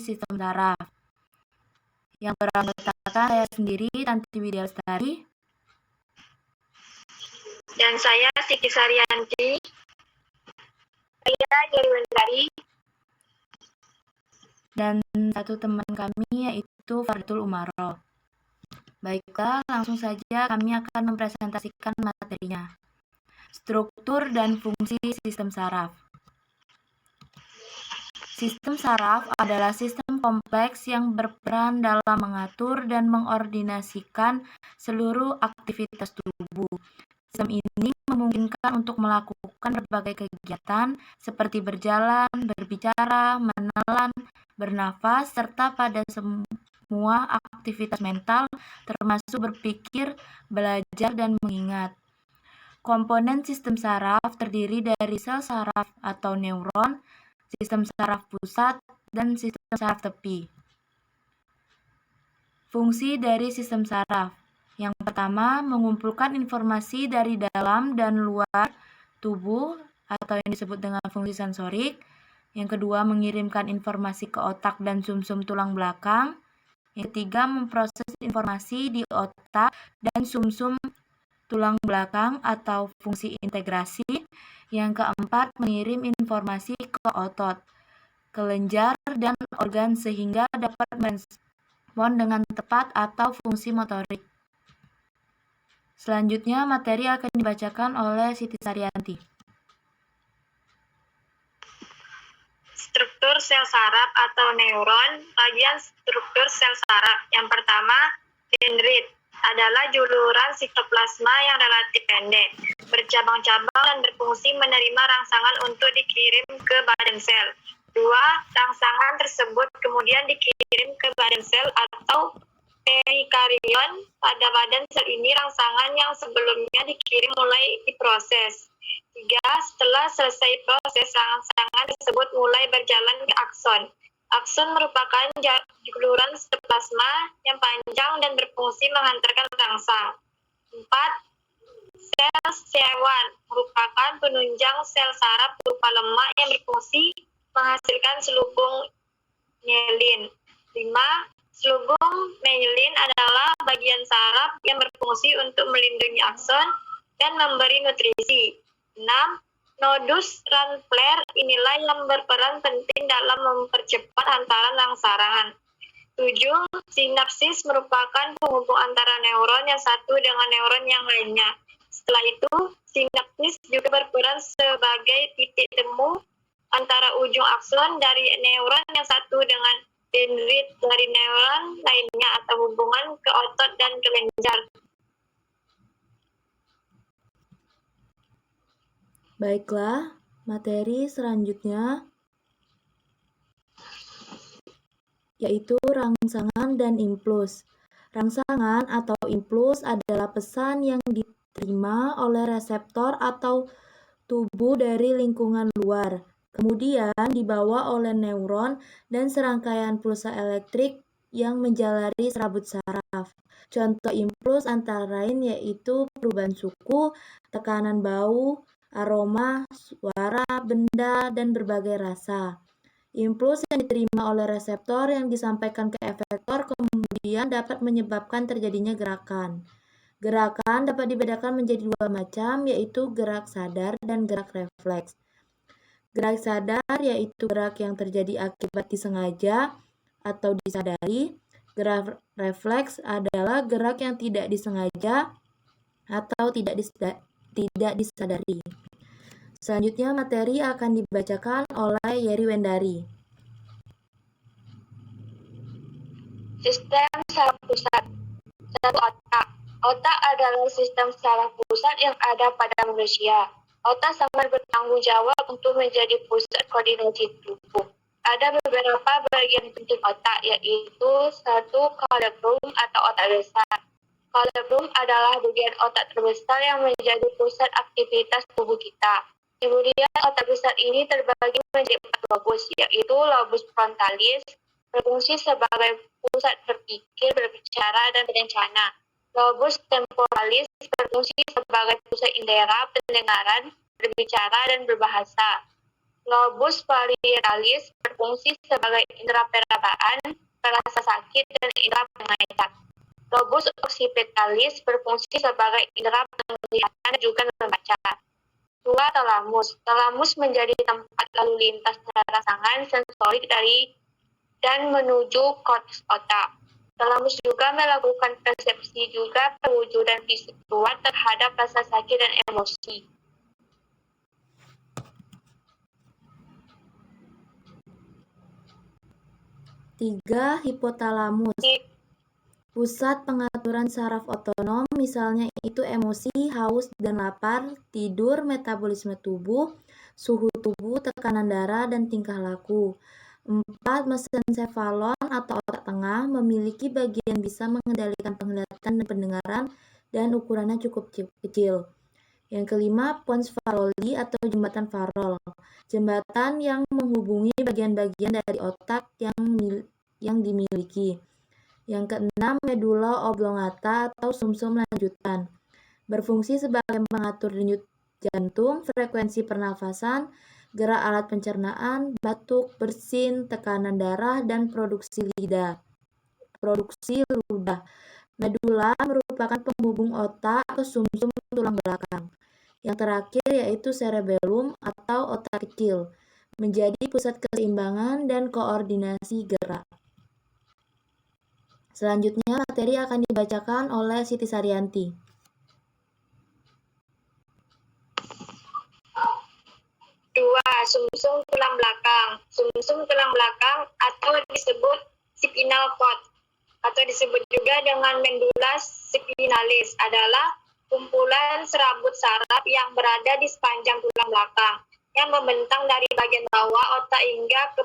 sistem saraf. Yang beranggotakan saya sendiri, Tanti Widya Lestari. Dan saya Siti Saryanti. Saya Yeri Wendari. Dan satu teman kami yaitu Fardul Umaro. Baiklah, langsung saja kami akan mempresentasikan materinya. Struktur dan fungsi sistem saraf. Sistem saraf adalah sistem kompleks yang berperan dalam mengatur dan mengordinasikan seluruh aktivitas tubuh. Sistem ini memungkinkan untuk melakukan berbagai kegiatan seperti berjalan, berbicara, menelan, bernafas, serta pada semua aktivitas mental termasuk berpikir, belajar, dan mengingat. Komponen sistem saraf terdiri dari sel saraf atau neuron, sistem saraf pusat, dan sistem saraf tepi. Fungsi dari sistem saraf. Yang pertama, mengumpulkan informasi dari dalam dan luar tubuh atau yang disebut dengan fungsi sensorik. Yang kedua, mengirimkan informasi ke otak dan sumsum tulang belakang. Yang ketiga, memproses informasi di otak dan sumsum tulang belakang atau fungsi integrasi. Yang keempat, mengirim informasi ke otot, kelenjar, dan organ sehingga dapat merespon dengan tepat atau fungsi motorik. Selanjutnya, materi akan dibacakan oleh Siti Saryanti. Struktur sel saraf atau neuron. Bagian struktur sel saraf. Yang pertama, dendrit adalah juluran sitoplasma yang relatif pendek, bercabang-cabang dan berfungsi menerima rangsangan untuk dikirim ke badan sel. Dua, rangsangan tersebut kemudian dikirim ke badan sel atau perikarion. Pada badan sel ini rangsangan yang sebelumnya dikirim mulai diproses. Tiga, setelah selesai proses, rangsangan tersebut mulai berjalan ke akson. Akson merupakan juluran sitoplasma yang panjang dan berfungsi menghantarkan rangsang. 4. Sel C1 merupakan penunjang sel saraf berupa lemak yang berfungsi menghasilkan selubung myelin. 5. Selubung myelin adalah bagian saraf yang berfungsi untuk melindungi akson dan memberi nutrisi. 6. Nodus Ranpler inilah yang berperan penting dalam mempercepat hantaran rangsangan. 7. Sinapsis merupakan penghubung antara neuron yang satu dengan neuron yang lainnya. Setelah itu, sinapsis juga berperan sebagai titik temu antara ujung akson dari neuron yang satu dengan dendrit dari neuron lainnya atau hubungan ke otot dan kelenjar. Baiklah, materi selanjutnya yaitu rangsangan dan impuls. Rangsangan atau impuls adalah pesan yang diterima oleh reseptor atau tubuh dari lingkungan luar, kemudian dibawa oleh neuron dan serangkaian pulsa elektrik yang menjalari serabut saraf. Contoh impuls antara lain yaitu perubahan suhu, tekanan bau, aroma, suara, benda, dan berbagai rasa. Impuls yang diterima oleh reseptor yang disampaikan ke efektor kemudian dapat menyebabkan terjadinya gerakan. Gerakan dapat dibedakan menjadi dua macam, yaitu gerak sadar dan gerak refleks. Gerak sadar yaitu gerak yang terjadi akibat disengaja atau disadari. Gerak refleks adalah gerak yang tidak disengaja atau tidak disadari. Selanjutnya materi akan dibacakan oleh Yeri Wendari. Sistem saraf pusat. 1. Otak. Otak adalah sistem saraf pusat yang ada pada manusia. Otak sangat bertanggung jawab untuk menjadi pusat koordinasi tubuh. Ada beberapa bagian penting otak, yaitu 1. Cerebrum atau otak besar. Cerebrum adalah bagian otak terbesar yang menjadi pusat aktivitas tubuh kita. Kemudian otak besar ini terbagi menjadi 4 lobus, yaitu lobus frontalis, berfungsi sebagai pusat berpikir, berbicara, dan berencana. Lobus temporalis berfungsi sebagai pusat indera, pendengaran, berbicara, dan berbahasa. Lobus parietalis berfungsi sebagai indera perabaan, perasa sakit, dan indera penglihatan. Lobus occipitalis berfungsi sebagai indera penglihatan dan juga membaca. 2. Talamus. Talamus menjadi tempat lalu lintas rangsangan sensorik dari dan menuju korteks otak. Talamus juga melakukan persepsi juga perwujudan fisik luar terhadap rasa sakit dan emosi. Tiga, hipotalamus. Pusat pengaturan saraf otonom, misalnya itu emosi, haus dan lapar, tidur, metabolisme tubuh, suhu tubuh, tekanan darah, dan tingkah laku. 4. Mesencefalon atau otak tengah memiliki bagian bisa mengendalikan penglihatan dan pendengaran dan ukurannya cukup kecil. Yang kelima, pons Faroldi atau jembatan Farol, jembatan yang menghubungi bagian-bagian dari otak yang dimiliki. Yang keenam, medula oblongata atau sumsum lanjutan, berfungsi sebagai pengatur denyut jantung, frekuensi pernafasan, gerak alat pencernaan, batuk, bersin, tekanan darah, dan produksi ludah. Medula merupakan penghubung otak ke sumsum tulang belakang. Yang terakhir yaitu cerebellum atau otak kecil, menjadi pusat keseimbangan dan koordinasi gerak. Selanjutnya materi akan dibacakan oleh Siti Saryanti. Dua, sumsum tulang belakang. Sumsum tulang belakang atau disebut spinal cord atau disebut juga dengan medulla spinalis adalah kumpulan serabut saraf yang berada di sepanjang tulang belakang yang membentang dari bagian bawah otak hingga ke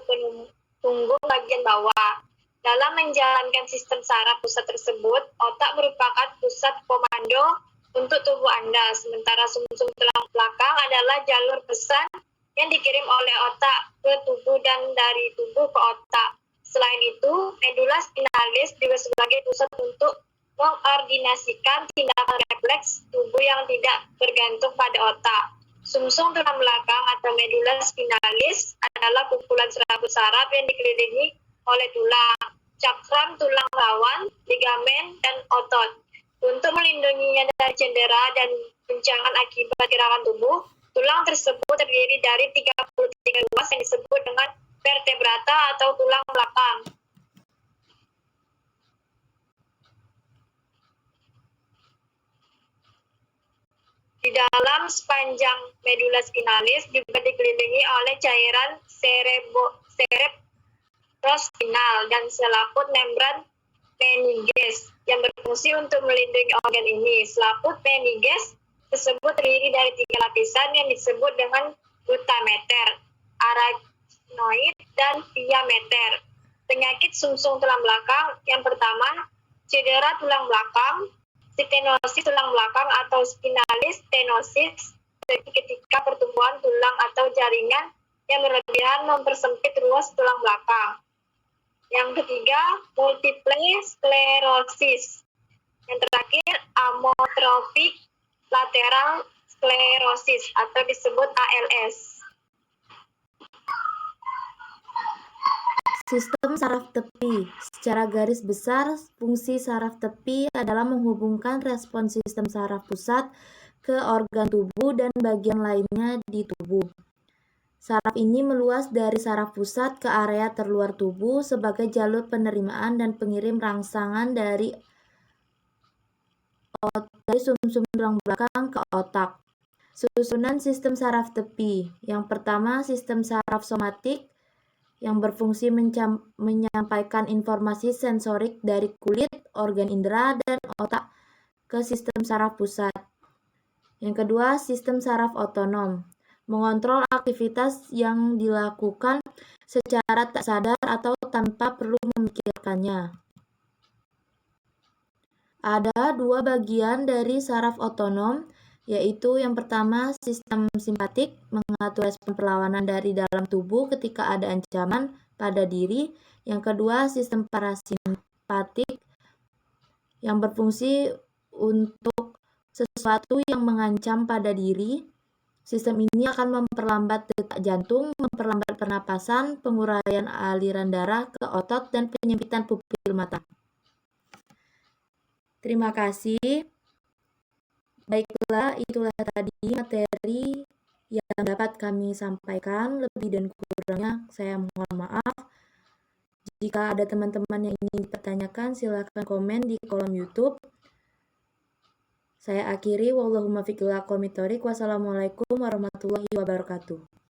punggung bagian bawah. Dalam menjalankan sistem saraf pusat tersebut, otak merupakan pusat komando untuk tubuh Anda, sementara sumsum tulang belakang adalah jalur pesan yang dikirim oleh otak ke tubuh dan dari tubuh ke otak. Selain itu, medulla spinalis juga sebagai pusat untuk mengkoordinasikan tindakan refleks tubuh yang tidak bergantung pada otak. Sumsum tulang belakang atau medulla spinalis adalah kumpulan serabut saraf yang dikelilingi oleh tulang, cakram tulang rawan, ligamen, dan otot. Untuk melindunginya dari cedera dan guncangan akibat gerakan tubuh, tulang tersebut terdiri dari 33 ruas yang disebut dengan vertebrata atau tulang belakang. Di dalam sepanjang medulla spinalis juga dikelilingi oleh cairan cerebrospinal dan selaput membran meninges yang berfungsi untuk melindungi organ ini. Selaput meninges tersebut terdiri dari 3 lapisan yang disebut dengan glutameter, arachnoid, dan diameter. Penyakit sumsum tulang belakang yang pertama, cedera tulang belakang, stenosis tulang belakang atau spinalis stenosis, ketika pertumbuhan tulang atau jaringan yang berlebihan mempersempit ruas tulang belakang. Yang ketiga, multiple sclerosis. Yang terakhir, amyotrophic lateral sclerosis atau disebut ALS. Sistem saraf tepi. Secara garis besar, fungsi saraf tepi adalah menghubungkan respons sistem saraf pusat ke organ tubuh dan bagian lainnya di tubuh. Saraf ini meluas dari saraf pusat ke area terluar tubuh sebagai jalur penerimaan dan pengirim rangsangan dari sumsum tulang belakang ke otak. Susunan sistem saraf tepi. Yang pertama, sistem saraf somatik yang berfungsi menyampaikan informasi sensorik dari kulit, organ indera, dan otak ke sistem saraf pusat. Yang kedua, sistem saraf otonom, mengontrol aktivitas yang dilakukan secara tak sadar atau tanpa perlu memikirkannya. Ada 2 bagian dari saraf otonom, yaitu yang pertama sistem simpatik, mengatur respon perlawanan dari dalam tubuh ketika ada ancaman pada diri. Yang kedua sistem parasimpatik, yang berfungsi untuk sesuatu yang mengancam pada diri. Sistem ini akan memperlambat detak jantung, memperlambat pernapasan, penguraian aliran darah ke otot, dan penyempitan pupil mata. Terima kasih. Baiklah, itulah tadi materi yang dapat kami sampaikan. Lebih dan kurangnya saya mohon maaf. Jika ada teman-teman yang ingin dipertanyakan, silakan komen di kolom YouTube. Saya akhiri, wallahumma fiqh wal aqwamit thoriq. Wassalamualaikum warahmatullahi wabarakatuh.